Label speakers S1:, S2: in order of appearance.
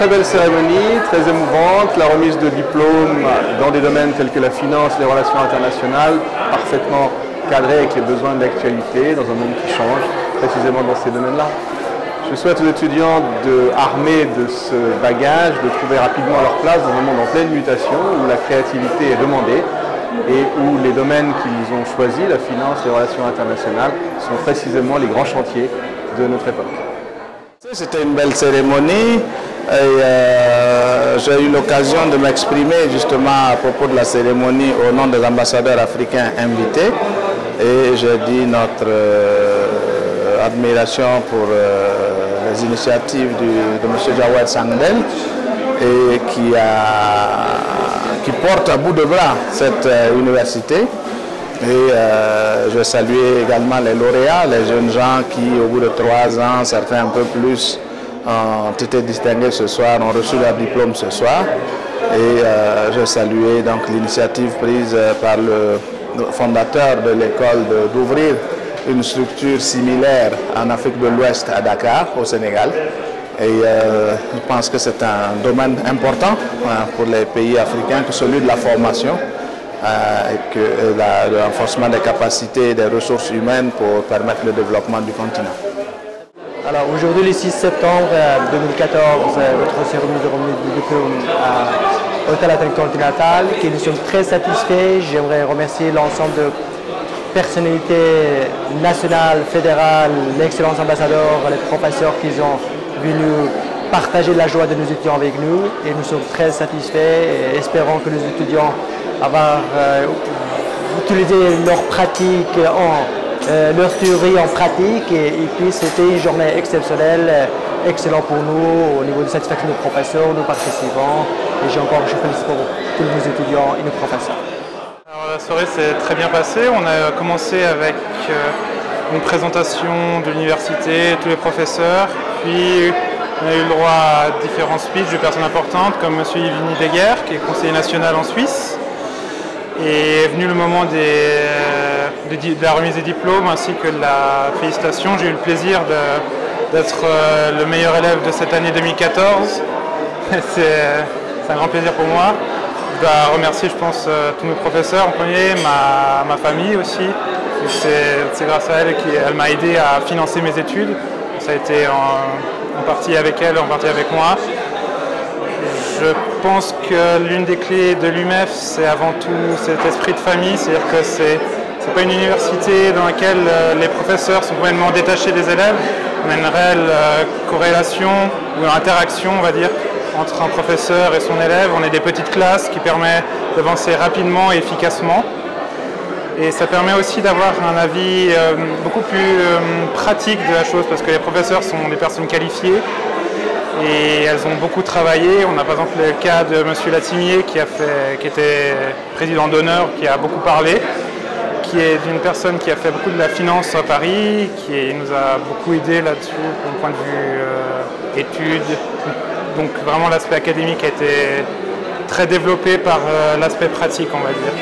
S1: très belle cérémonie, très émouvante, la remise de diplômes dans des domaines tels que la finance, les relations internationales, parfaitement cadré avec les besoins de l'actualité dans un monde qui change, précisément dans ces domaines-là. Je souhaite aux étudiants armés de ce bagage de trouver rapidement leur place dans un monde en pleine mutation où la créativité est demandée et où les domaines qu'ils ont choisis, la finance, les relations internationales, sont précisément les grands chantiers de notre époque.
S2: C'était une belle cérémonie et j'ai eu l'occasion de m'exprimer justement à propos de la cérémonie au nom des ambassadeurs africains invités et j'ai dit notre admiration pour les initiatives de M. Jawed Sangdel et qui porte à bout de bras cette université. Et je salue également les lauréats, les jeunes gens qui, au bout de 3 ans, certains un peu plus, ont été distingués ce soir, ont reçu leur diplôme ce soir. Et je salue donc l'initiative prise par le fondateur de l'école d'ouvrir une structure similaire en Afrique de l'Ouest à Dakar, au Sénégal. Et je pense que c'est un domaine important pour les pays africains que celui de la formation. Et que le renforcement des capacités et des ressources humaines pour permettre le développement du continent.
S3: Alors aujourd'hui, le 6 septembre 2014, notre cérémonie de remise du diplôme à l'Hôtel Intercontinental, qui nous sommes très satisfaits. J'aimerais remercier l'ensemble de personnalités nationales, fédérales, l'excellence ambassadeur, les professeurs qui sont venus partager la joie de nos étudiants avec nous. Et nous sommes très satisfaits et espérons que nos étudiants avoir utilisé leur pratique, leur théorie en pratique et puis c'était une journée exceptionnelle, excellente pour nous au niveau de satisfaction des professeurs, nos participants et je félicite pour tous nos étudiants et nos professeurs.
S4: Alors, la soirée s'est très bien passée, on a commencé avec une présentation de l'université, tous les professeurs, puis on a eu le droit à différents speeches de personnes importantes comme M. Yvini Deguerre qui est conseiller national en Suisse. Et est venu le moment de la remise des diplômes ainsi que de la félicitation. J'ai eu le plaisir d'être le meilleur élève de cette année 2014. C'est un grand plaisir pour moi. Je dois remercier, je pense, tous mes professeurs en premier, ma famille aussi. C'est grâce à elle qu'elle m'a aidé à financer mes études. Ça a été en partie avec elle, en partie avec moi. Je pense que l'une des clés de l'UMEF, c'est avant tout cet esprit de famille, c'est-à-dire que c'est pas une université dans laquelle les professeurs sont complètement détachés des élèves, on a une réelle corrélation ou interaction, on va dire, entre un professeur et son élève. On est des petites classes qui permettent d'avancer rapidement et efficacement. Et ça permet aussi d'avoir un avis beaucoup plus pratique de la chose, parce que les professeurs sont des personnes qualifiées. Et elles ont beaucoup travaillé. On a par exemple le cas de M. Latimier qui était président d'honneur, qui a beaucoup parlé, qui est une personne qui a fait beaucoup de la finance à Paris, qui nous a beaucoup aidé là-dessus, du point de vue études. Donc vraiment l'aspect académique a été très développé par l'aspect pratique, on va dire.